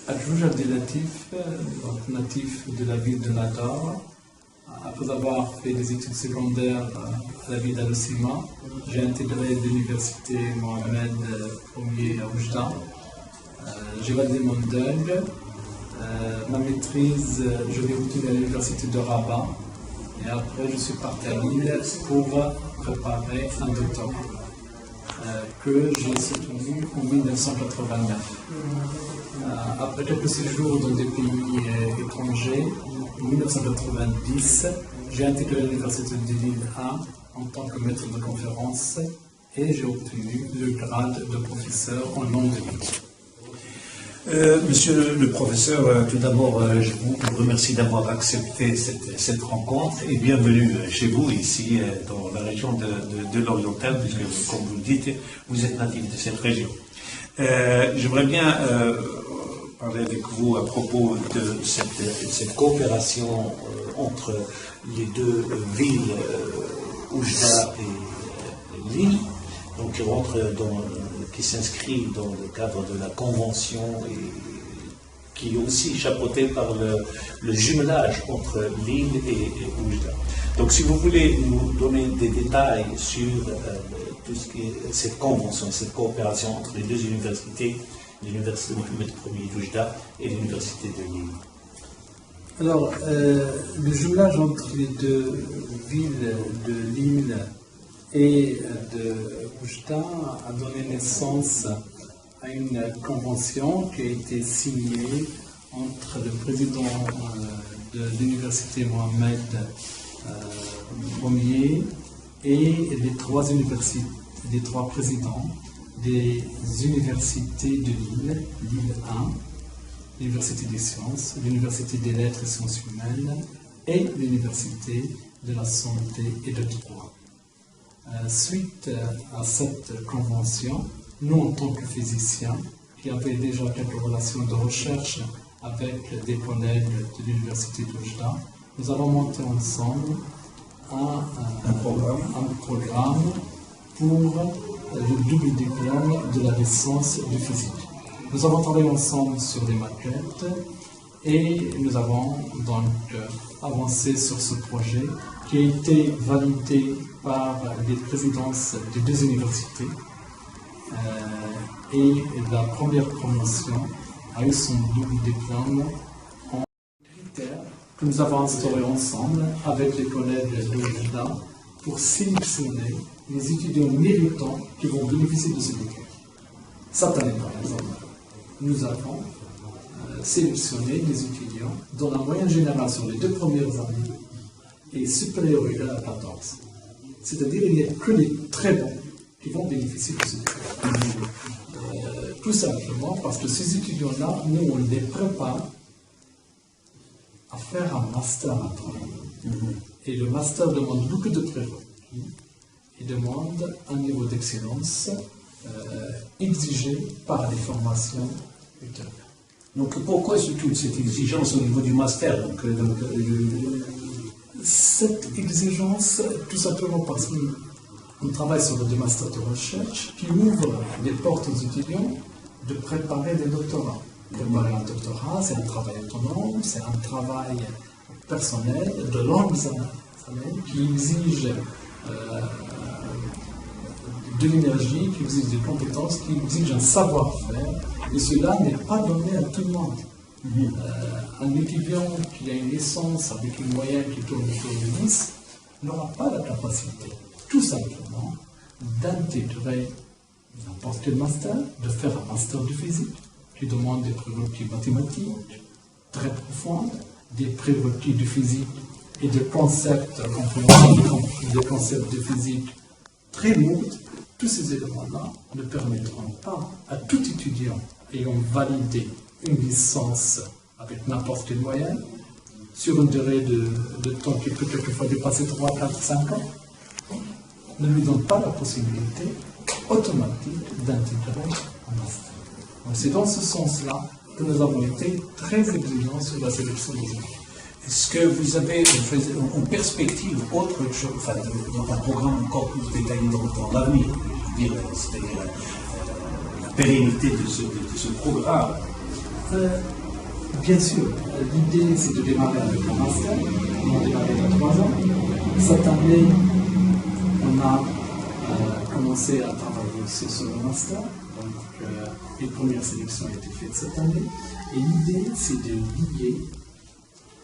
Adjouj Abdelatif, natif de la ville de Nador. Après avoir fait des études secondaires à la ville d'Al-Sima, j'ai intégré l'université Mohamed Ier à Oujda. J'ai validé mon DUG. Ma maîtrise, je l'ai obtenue à l'université de Rabat. Et après, je suis parti à Lille pour préparer un doctorat que j'ai soutenu en 1989. Après quelques séjours dans des pays étrangers, en 1990, j'ai intégré l'université de Lille 1 en tant que maître de conférence et j'ai obtenu le grade de professeur en langue de vie. Monsieur le professeur, tout d'abord, je vous remercie d'avoir accepté cette rencontre et bienvenue chez vous, ici, dans la région de l'Oriental, puisque, comme vous le dites, vous êtes natif de cette région. J'aimerais bien parler avec vous à propos de cette coopération entre les deux villes, Oujda et Lille, donc qui s'inscrit dans le cadre de la convention et qui est aussi chapeauté par le jumelage entre Lille et Oujda. Donc si vous voulez nous donner des détails sur tout ce qui est cette convention, cette coopération entre les deux universités, l'université Mohamed Ier d'Oujda et l'université de Lille. Alors, le jumelage entre les deux villes de Lille et de Oujda a donné naissance à une convention qui a été signée entre le président de l'université Mohamed Ier et les trois présidents des universités de Lille, Lille 1, l'Université des sciences, l'Université des lettres et sciences humaines et l'Université de la santé et de droit. Suite à cette convention, nous, en tant que physiciens, qui avaient déjà quelques relations de recherche avec des collègues de l'Université d'Oujda, nous avons monté ensemble un programme pour le double diplôme de la licence de physique. Nous avons travaillé ensemble sur des maquettes et nous avons donc avancé sur ce projet qui a été validé par les présidences des deux universités et la première promotion a eu son double diplôme en critères que nous avons instaurés ensemble avec les collègues d'Oujda pour sélectionner les étudiants méritants qui vont bénéficier de ce diplôme. Cette année, par exemple, nous avons sélectionné les étudiants dont la moyenne générale sur les 2 premières années est supérieure ou égale à 14. C'est-à-dire qu'il n'y a que les très bons qui vont bénéficier de ce diplôme. Tout simplement parce que ces étudiants-là, nous, on les prépare à faire un master après. Et le master demande beaucoup de prérequis. Il demande un niveau d'excellence exigé par les formations ultérieures. Donc pourquoi toute cette exigence au niveau du master? Cette exigence, tout simplement parce qu'on travaille sur des masters de recherche qui ouvrent les portes aux étudiants de préparer des doctorats. Préparer un doctorat, c'est un travail autonome, c'est un travail personnel, de longues années, qui exige de l'énergie, qui exige des compétences, qui exige un savoir-faire, et cela n'est pas donné à tout le monde. Un étudiant qui a une licence avec une moyenne qui tourne autour de 10 n'aura pas la capacité, tout simplement, d'intégrer n'importe quel master, de faire un master de physique, qui demande des prérequis mathématiques très profonds, des prérequis de physique et de concepts des concepts de physique très lourds. Tous ces éléments-là ne permettront pas à tout étudiant ayant validé une licence avec n'importe quelle moyenne, sur une durée de temps qui peut quelquefois dépasser 3, 4, 5 ans, ne lui donne pas la possibilité automatique d'intégrer un master. Donc c'est dans ce sens-là que nous avons été très exigeants sur la sélection des étudiants. Est-ce que vous avez en perspective autre chose, dans un programme encore plus détaillé dans l'avenir, c'est-à-dire la pérennité de ce programme, Bien sûr, l'idée c'est de démarrer avec un master. On a démarré il y a 3 ans. Cette année, on a commencé à travailler aussi sur le master. Donc, une première sélection a été faite cette année. Et l'idée c'est de lier,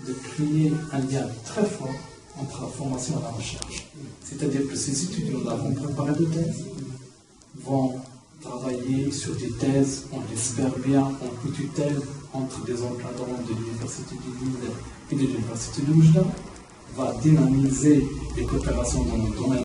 de créer un lien très fort entre la formation et la recherche. C'est-à-dire que ces étudiants-là vont préparer de thèses, vont travailler sur des thèses, on l'espère bien, en tutelle entre des encadrants de l'Université de Lille et de l'Université de Oujda, va dynamiser les coopérations dans le domaine